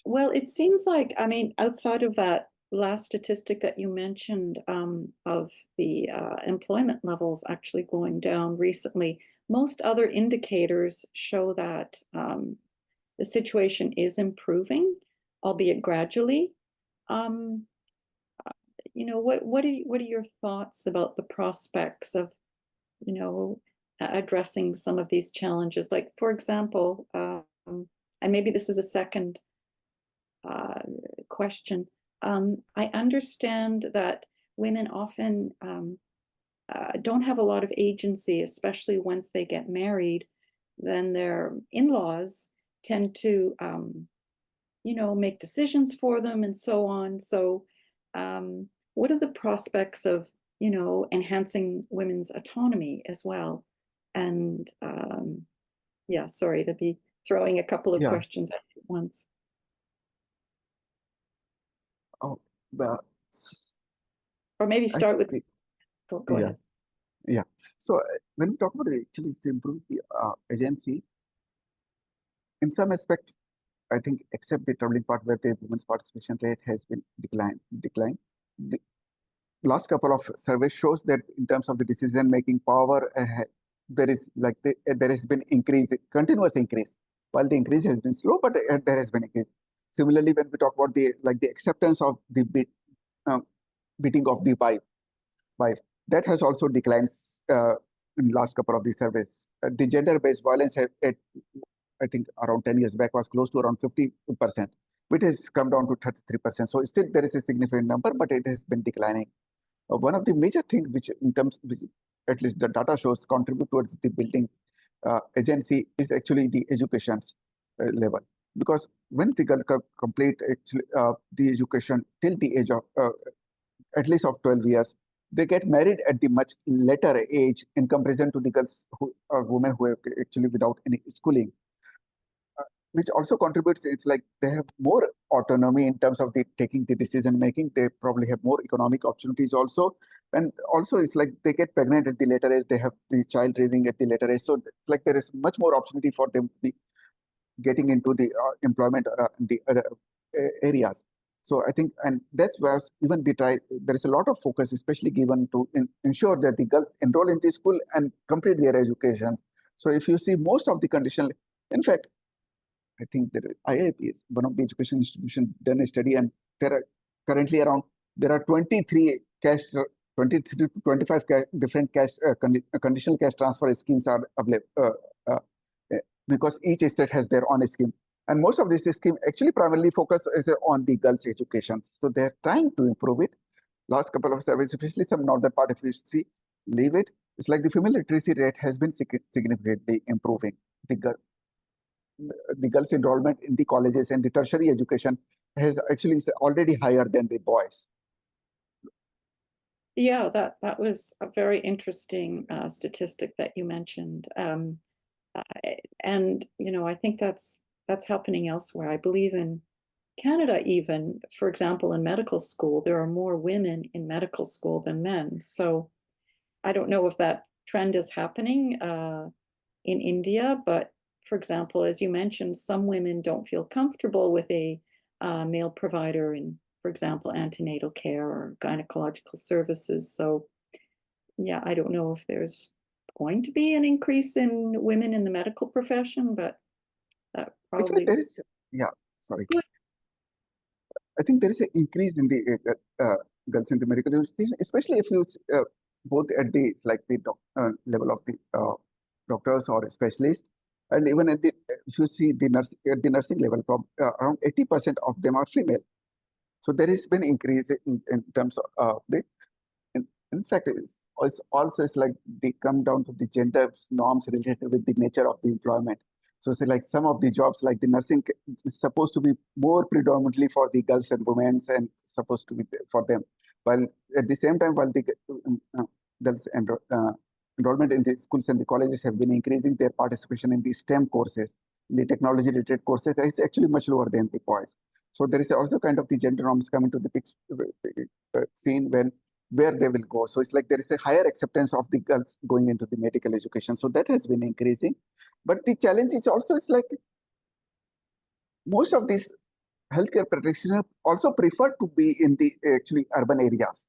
Well, it seems like, I mean, outside of that last statistic that you mentioned of the employment levels actually going down recently, most other indicators show that the situation is improving, albeit gradually. What are your thoughts about the prospects of, addressing some of these challenges? Like, for example, and maybe this is a second question. I understand that women often don't have a lot of agency, especially once they get married. Then their in-laws tend to, make decisions for them and so on. So what are the prospects of, enhancing women's autonomy as well? And yeah, sorry to be throwing a couple of questions at you at once. Oh, but Or maybe start with, go ahead. Yeah. So when we talk about actually to improve the agency, in some aspect, I think, except the troubling part where the women's participation rate has been declined. The last couple of surveys shows that in terms of the decision-making power, there has been continuous increase. While the increase has been slow, but there has been increase. Similarly, when we talk about the acceptance of the beating of the wife, that has also declined in last couple of the surveys. The gender-based violence I think around 10 years back was close to around 50%, which has come down to 33%. So still there is a significant number, but it has been declining. One of the major things which at least the data shows contribute towards the building agency is actually the education level. Because when the girl complete actually the education till the age of at least of 12 years, they get married at the much later age in comparison to the girls who are women who are actually without any schooling. Which also contributes, it's like they have more autonomy in terms of taking the decision making. They probably have more economic opportunities also. And also it's like they get pregnant at the later age, they have the child rearing at the later age. So it's like there is much more opportunity for them to be getting into the employment in the other areas. So I think, and that's where even there is a lot of focus, especially given to ensure that the girls enroll in the school and complete their education. So if you see most of the conditional, in fact, I think that IIP is one of the education institutions done a study, and there are currently there are 23 to 25 different conditional cash transfer schemes are available because each state has their own scheme. And most of this scheme actually primarily focus on the girls' education. So they're trying to improve it. Last couple of surveys, especially some northern part, if you see, leave it. It's like the female literacy rate has been significantly improving. The girls' enrollment in the colleges and the tertiary education is already higher than the boys. Yeah, that was a very interesting statistic that you mentioned, and I think that's happening elsewhere. I believe in Canada, even, for example, in medical school, there are more women in medical school than men. So I don't know if that trend is happening in India, but for example, as you mentioned, some women don't feel comfortable with a male provider in, for example, antenatal care or gynecological services. So yeah, I don't know if there's going to be an increase in women in the medical profession, but that probably... Actually, there is, sorry. I think there is an increase in the girls in the medical education, especially if you both at the level of the doctors or specialists, and even at if you see the nursing level, around 80% of them are female. So there has been increase in terms of in fact, it's also like they come down to the gender norms related with the nature of the employment. So it's like some of the jobs like the nursing is supposed to be more predominantly for the girls and women and supposed to be for them. While at the same time, while the girls enrollment in the schools and the colleges have been increasing their participation in the STEM courses, the technology related courses, is actually much lower than the boys. So there is also kind of the gender norms coming to the picture, scene where they will go. So it's like there is a higher acceptance of the girls going into the medical education. So that has been increasing. But the challenge is also, it's like most of these healthcare practitioners also prefer to be in the actually urban areas.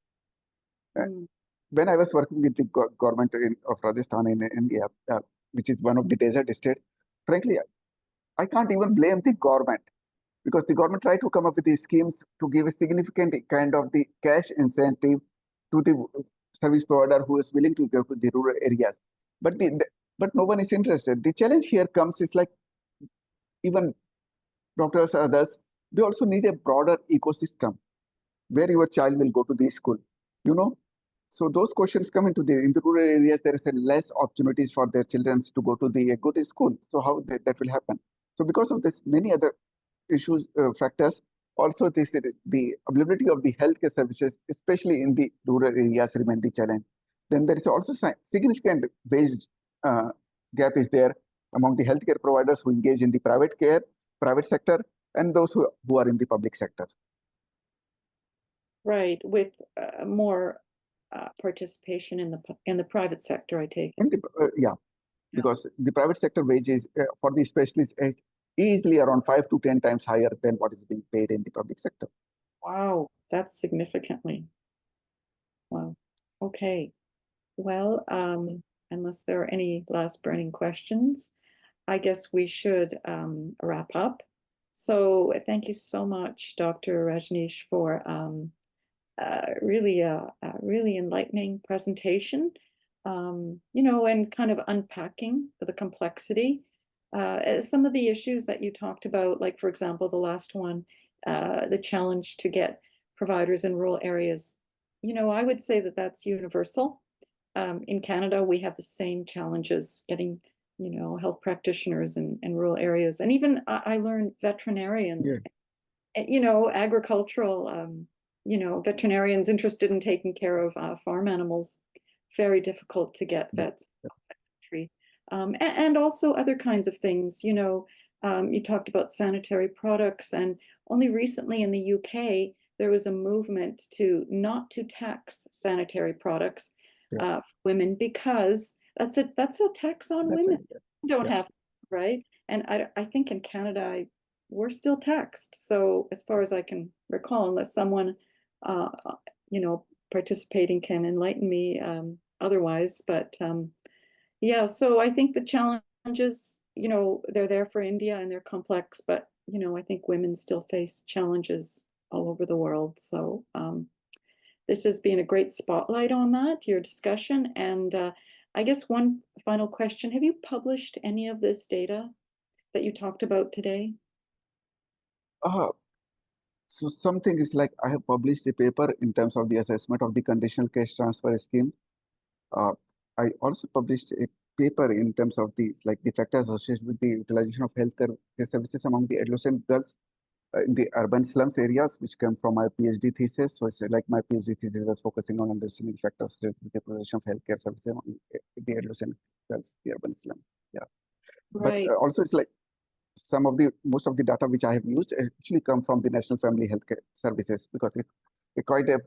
When I was working with the government of Rajasthan in India, which is one of the desert states, frankly, I can't even blame the government, because the government tried to come up with these schemes to give a significant kind of the cash incentive to the service provider who is willing to go to the rural areas. But but no one is interested. The challenge here comes is like, even doctors, others, they also need a broader ecosystem where your child will go to the school, you know. So those questions come in the rural areas. There is a less opportunities for their children to go to the good school. So how that will happen? So because of this, many other issues, factors, also the availability of the healthcare services, especially in the rural areas, remain the challenge. Then there is also significant wage gap is there among the healthcare providers who engage in the private sector, and those who are in the public sector. Right, with more participation in the private sector, I take it. Yeah, because the private sector wages for the specialists is easily around 5 to 10 times higher than what is being paid in the public sector. Wow, that's significantly. Wow. Okay. Well, unless there are any last burning questions, I guess we should wrap up. So thank you so much, Dr. Rajnish, for really a really enlightening presentation, and kind of unpacking the complexity. Some of the issues that you talked about, like, for example, the last one, the challenge to get providers in rural areas, I would say that that's universal. In Canada, we have the same challenges getting, health practitioners in rural areas. And even I learned veterinarians, agricultural, veterinarians interested in taking care of farm animals. Very difficult to get vets in the country. And also other kinds of things, you talked about sanitary products, and only recently in the UK, there was a movement not to tax sanitary products for women, because that's a tax on women. Don't have, right? And I think in Canada, we're still taxed. So as far as I can recall, unless someone, participating can enlighten me otherwise. But yeah, so I think the challenges, they're there for India and they're complex, but, I think women still face challenges all over the world. So this has been a great spotlight on that, your discussion. And I guess one final question, have you published any of this data that you talked about today? So something is like, I have published a paper in terms of the assessment of the conditional cash transfer scheme. I also published a paper in terms of the factors associated with the utilization of healthcare services among the adolescent girls in the urban slums areas, which came from my PhD thesis. So it's like my PhD thesis was focusing on understanding factors related to the provision of healthcare services among the adolescent girls, the urban slums. Yeah, Right. But also it's like most of the data which I have used actually come from the National Family Healthcare Services, because it's quite a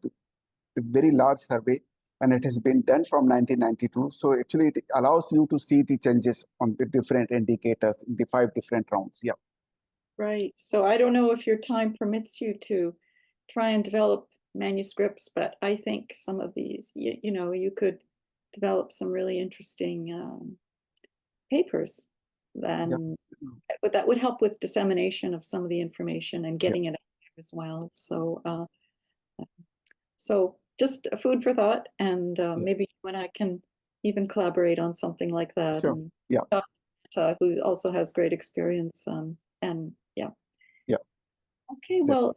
very large survey, and it has been done from 1992. So actually it allows you to see the changes on the different indicators in the 5 different rounds. Yeah. Right. So I don't know if your time permits you to try and develop manuscripts, but I think some of these, you could develop some really interesting papers. Then that would help with dissemination of some of the information and getting it out there as well. So just food for thought, and maybe you and I can even collaborate on something like that. Sure. And Yeah. who also has great experience, and yeah. Okay, well,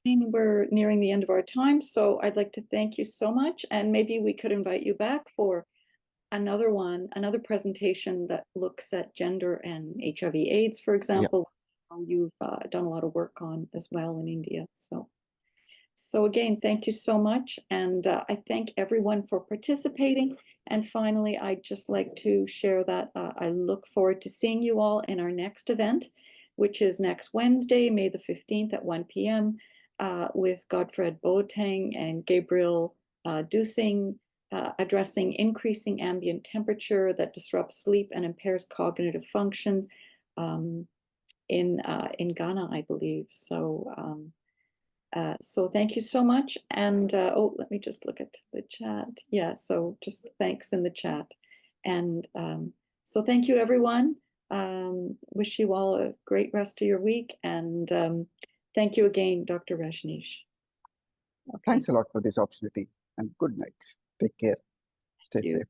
again, we're nearing the end of our time, so I'd like to thank you so much, and maybe we could invite you back for another presentation that looks at gender and HIV/AIDS, for example. You've done a lot of work on as well in India. So again, thank you so much, and I thank everyone for participating. And finally, I'd just like to share that I look forward to seeing you all in our next event, which is next Wednesday, May the 15th at 1 p.m. With Godfred Boateng and Gabriel Dusing, addressing increasing ambient temperature that disrupts sleep and impairs cognitive function in Ghana, I believe. So thank you so much. And let me just look at the chat. Yeah, so just thanks in the chat. And so thank you, everyone. Wish you all a great rest of your week, and thank you again, Dr. Rajnish. Okay. Thanks a lot for this opportunity, and good night. Take care. Stay safe.